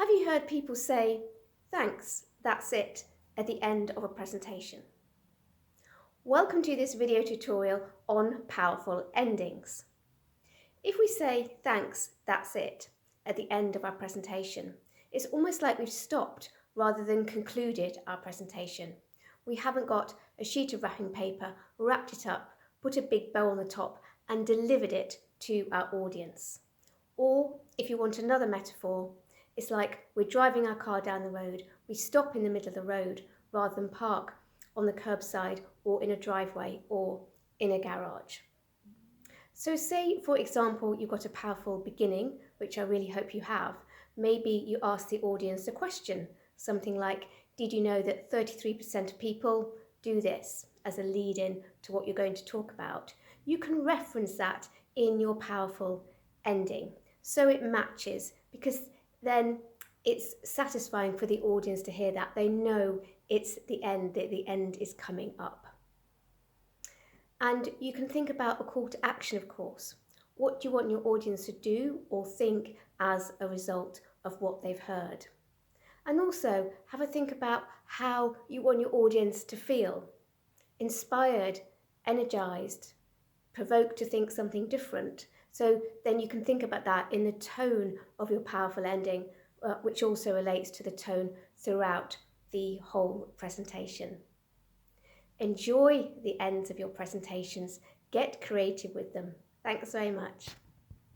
Have you heard people say, "Thanks, that's it," at the end of a presentation? Welcome to this video tutorial on powerful endings. If we say, "Thanks, that's it," at the end of our presentation, it's almost like we've stopped rather than concluded our presentation. We haven't got a sheet of wrapping paper, wrapped it up, put a big bow on the top and delivered it to our audience. Or, if you want another metaphor, it's like we're driving our car down the road, we stop in the middle of the road rather than park on the curbside or in a driveway or in a garage. So say, for example, you've got a powerful beginning, which I really hope you have. Maybe you ask the audience a question, something like, "Did you know that 33% of people do this?" as a lead-in to what you're going to talk about. You can reference that in your powerful ending, so it matches, because then it's satisfying for the audience to hear that. They know it's the end, that the end is coming up. And you can think about a call to action, of course. What do you want your audience to do or think as a result of what they've heard? And also have a think about how you want your audience to feel. Inspired, energized, provoked to think something different. So then you can think about that in the tone of your powerful ending, which also relates to the tone throughout the whole presentation. Enjoy the ends of your presentations. Get creative with them. Thanks very much.